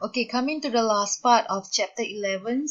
Okay, coming to the last part of chapter 11,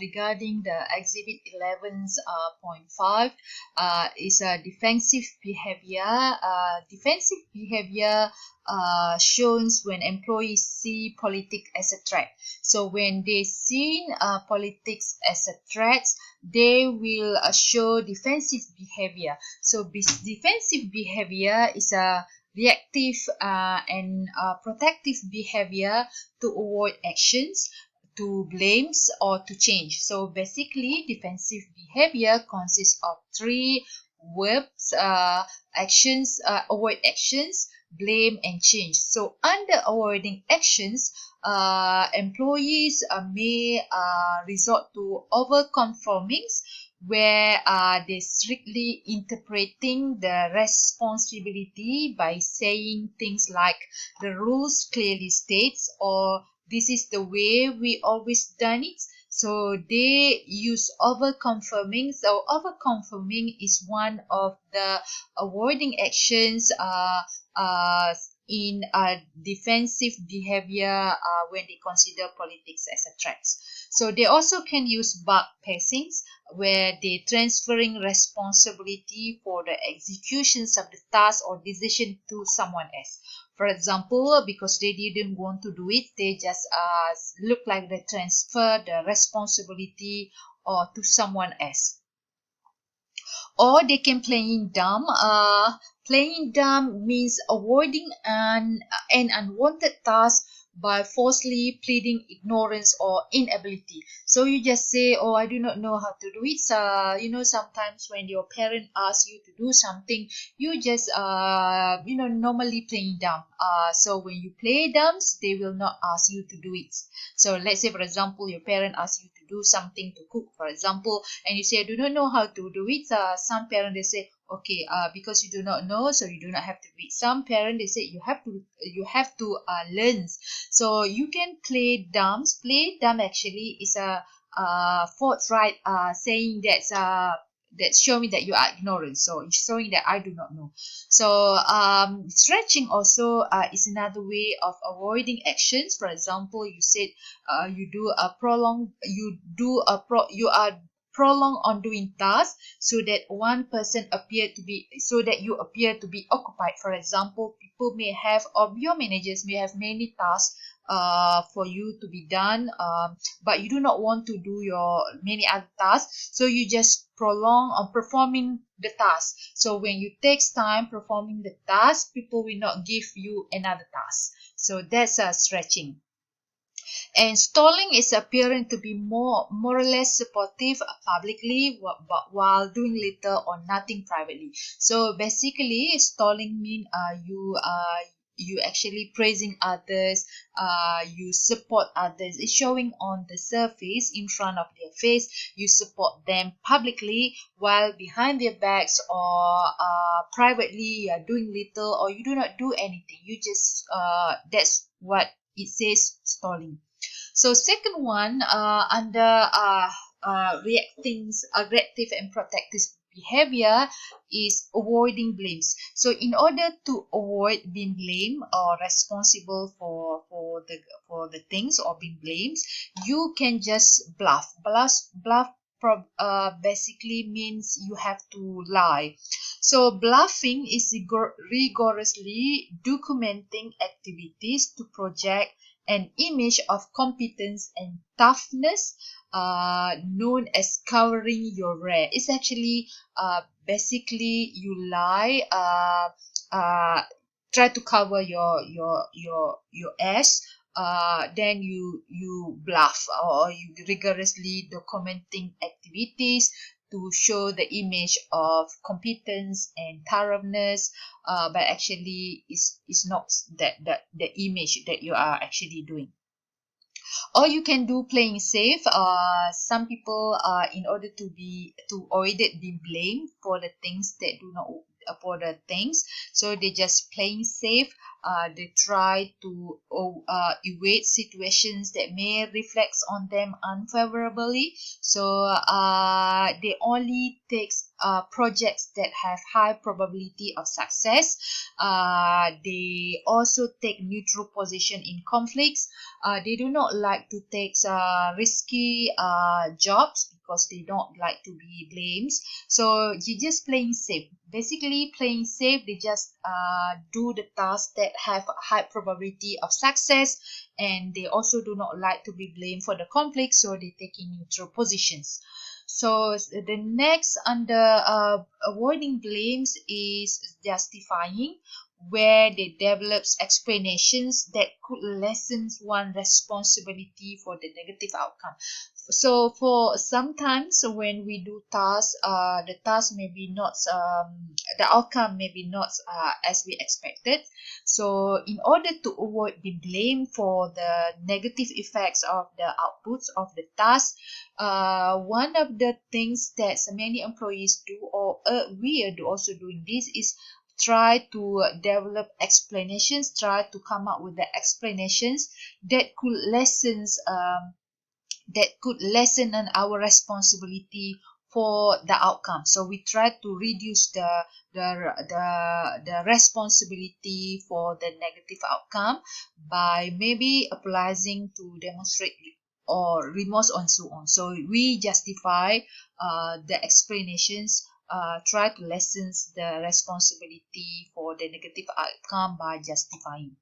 regarding the exhibit 11's point 5, is a defensive behavior. Defensive behavior shows when employees see politics as a threat. So when they see politics as a threat, they will show defensive behavior. So defensive behavior is a reactive and protective behavior to avoid actions, to blames, or to change. So basically, defensive behavior consists of three verbs: actions, avoid actions, blame, and change. So under avoiding actions, employees may resort to overconformings, where they strictly interpreting the responsibility by saying things like the rules clearly states, or this is the way we always done it. So they use overconfirming. So overconfirming is one of the avoiding actions uh, in defensive behavior when they consider politics as a threat. So they also can use buck passings, where they transferring responsibility for the executions of the task or decision to someone else. For example, because they didn't want to do it, they just look like they transfer the responsibility or to someone else. Or they can playing dumb. Playing dumb means avoiding an unwanted task by falsely pleading ignorance or inability. So you just say, "Oh, I do not know how to do it." Sometimes when your parent asks you to do something, you just normally playing dumb. So when you play dumb, they will not ask you to do it. So let's say, for example, your parent asks you to do something to cook, for example, and you say, "I do not know how to do it." Some parents they say, okay, because you do not know, so you do not have to do it. Some parents they say you have to learn. So you can play dumb. Play dumb actually is a forthright saying that's showing that you are ignorant. So it's showing that I do not know. So stretching also is another way of avoiding actions. For example, you said you are prolong on doing tasks, so that you appear to be occupied. For example, people may have, or your managers may have many tasks for you to be done, but you do not want to do your many other tasks, so you just prolong on performing the task. So when you takes time performing the task, people will not give you another task. So that's stretching. And stalling is appearing to be more or less supportive publicly, but while doing little or nothing privately. So basically, stalling mean you actually praising others, you support others. It's showing on the surface, in front of their face. You support them publicly, while behind their backs or privately you are doing little, or you do not do anything. You just that's what it says, stalling. So second one, under reactive and protective behavior, is avoiding blames. So in order to avoid being blamed or responsible for the things or being blamed, you can just bluff basically means you have to lie. So bluffing is rigorously documenting activities to project an image of competence and toughness, known as covering your rear. It's actually basically you lie, try to cover your ass. Then you bluff, or you rigorously documenting activities to show the image of competence and thoroughness, but actually is not the image that you are actually doing. Or you can do playing safe. Some people, in order to avoid it being blamed for the things that do not, for the things, so they just playing safe. They try to evade situations that may reflect on them unfavorably. So they only take projects that have high probability of success. They also take neutral position in conflicts. They do not like to take risky jobs because they don't like to be blamed. So you're just playing safe. Basically, playing safe, they just do the tasks that have a high probability of success, and they also do not like to be blamed for the conflict, so they take in neutral positions. So the next under avoiding blames is justifying, where they develops explanations that could lessen one responsibility for the negative outcome. So for sometimes when we do tasks, the task may be not the outcome may be not as we expected. So in order to avoid being blamed for the negative effects of the outputs of the task, one of the things that many employees do, or we are also doing this, is try to develop explanations, try to come up with the explanations that could lessen on our responsibility for the outcome. So we try to reduce the responsibility for the negative outcome by maybe applying to demonstrate or remorse and so on. So we justify the explanations, try to lessen the responsibility for the negative outcome by justifying.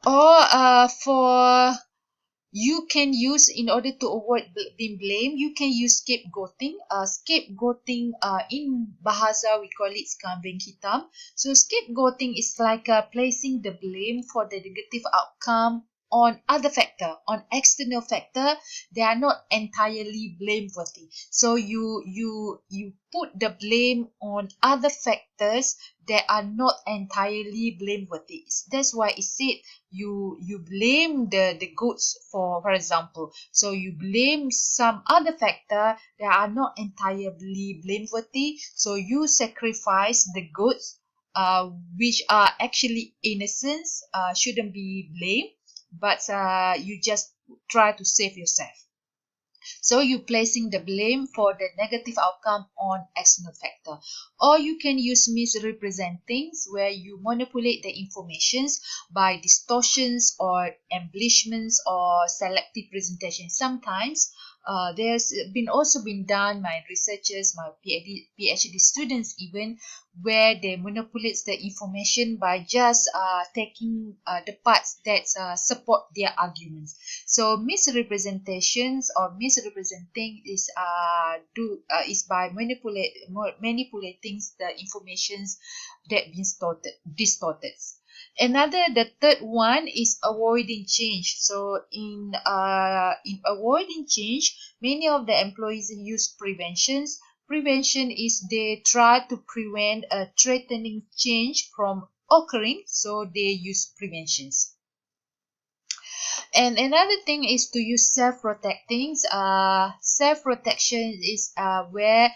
Or for you can use, in order to avoid being blamed, you can use scapegoating. Scapegoating, in bahasa we call it kambing hitam. So scapegoating is like placing the blame for the negative outcome on other factor, on external factor. They are not entirely blameworthy. So you put the blame on other factors that are not entirely blameworthy. That's why it said you blame the goods, for example. So you blame some other factor that are not entirely blameworthy. So you sacrifice the goods which are actually innocent, shouldn't be blamed, but you just try to save yourself. So you placing the blame for the negative outcome on external factor. Or you can use misrepresenting, where you manipulate the informations by distortions or embellishments or selective presentation. Sometimes there's been done by researchers, my PhD students even, where they manipulate the information by just taking the parts that support their arguments. So misrepresentations or misrepresenting is by manipulating the informations that been distorted. The third one is avoiding change. So in avoiding change, many of the employees use preventions. Prevention is they try to prevent a threatening change from occurring, so they use preventions. And another thing is to use self-protecting. Self-protection is where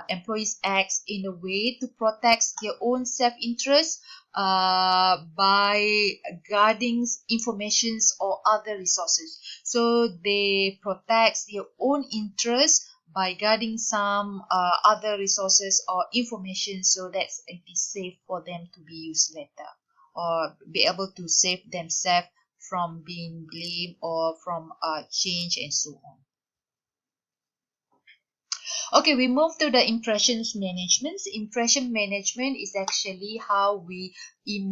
employees act in a way to protect their own self-interest by guarding informations or other resources. So they protect their own interest by guarding some other resources or information, so that it is safe for them to be used later, or be able to save themselves from being blamed or from change and so on. Okay, we move to the impressions management. Impression management is actually how we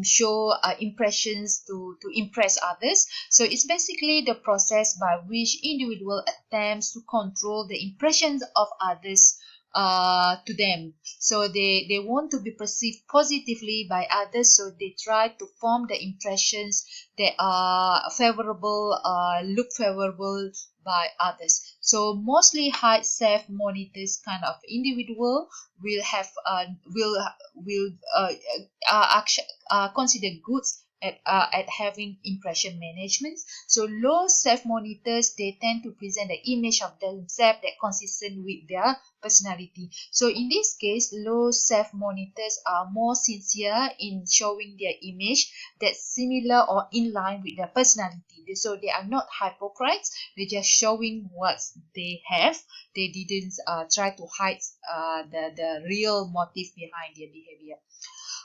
show impressions to impress others. So it's basically the process by which individual attempts to control the impressions of others to them. So they want to be perceived positively by others, so they try to form the impressions that are favorable, look favorable by others. So mostly high self monitors kind of individual will have will consider goods at having impression management. So low self-monitors, they tend to present an image of themselves that consistent with their personality. So in this case, low self-monitors are more sincere in showing their image that's similar or in line with their personality. So they are not hypocrites, they're just showing what they have. They didn't try to hide the real motive behind their behavior.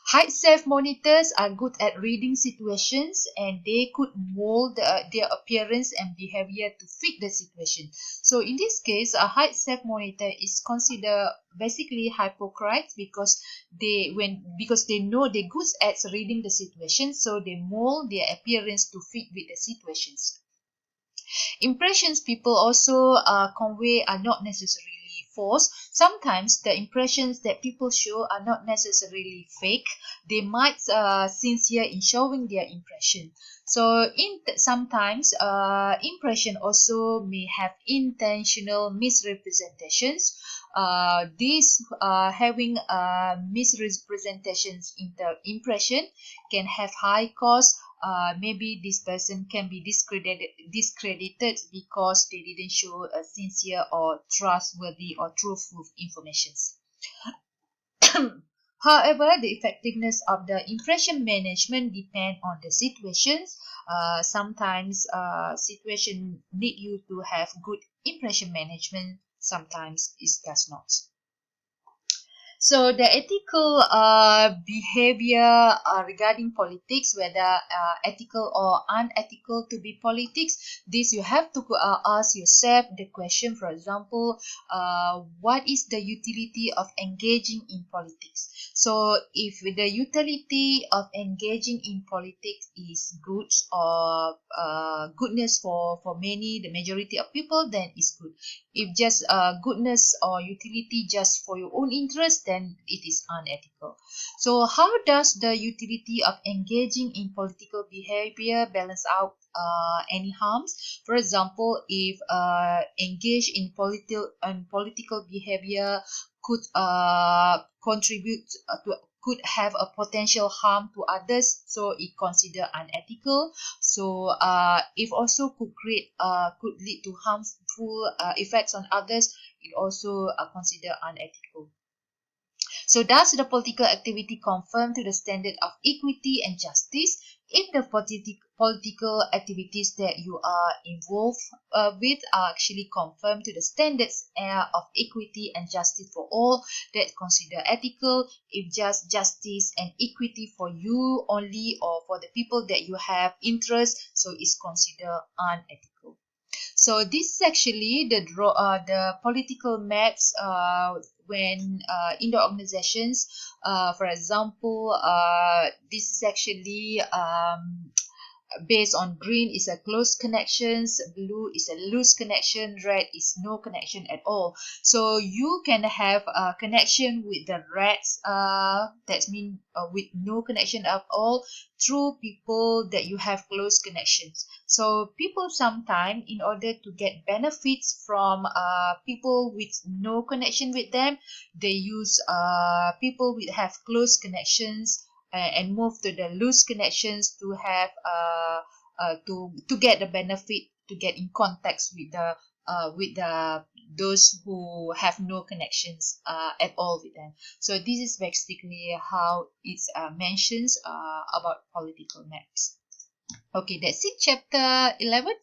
High self-monitors are good at reading situations, and they could mold their appearance and behavior to fit the situation. So in this case, a high self-monitor is considered basically hypocrites because they know they're good at reading the situation, so they mold their appearance to fit with the situations. Impressions people also convey are not necessarily false. Sometimes the impressions that people show are not necessarily fake. They might sincere in showing their impression. So sometimes impression also may have intentional misrepresentations. These having misrepresentations in the impression can have high cost. Maybe this person can be discredited because they didn't show a sincere or trustworthy or truthful information. However, the effectiveness of the impression management depend on the situations. Sometimes situation need you to have good impression management. Sometimes it does not. So the ethical behavior regarding politics, whether ethical or unethical to be politics, this you have to ask yourself the question. For example, what is the utility of engaging in politics? So if the utility of engaging in politics is good or goodness for many, the majority of people, then it's good. If just goodness or utility just for your own interest, then it is unethical. So how does the utility of engaging in political behavior balance out any harms? For example, if engage in political behavior could contribute to could have a potential harm to others, so it considered unethical. So if also could lead to harmful effects on others, it also considered unethical. So does the political activity conform to the standard of equity and justice? If the political activities that you are involved with are actually conform to the standards of equity and justice for all, that consider ethical. If just justice and equity for you only or for the people that you have interest, so it's considered unethical. So this is actually the political maps when in the organizations. For example, this is actually based on green is a close connections, blue is a loose connection, red is no connection at all. So you can have a connection with the reds, that means with no connection at all, through people that you have close connections. So people sometimes, in order to get benefits from people with no connection with them, they use people with have close connections and move to the loose connections to have to get the benefit, to get in contact with the those who have no connections at all with them. So this is basically how it's mentions about political maps. Okay, that's it, chapter 11.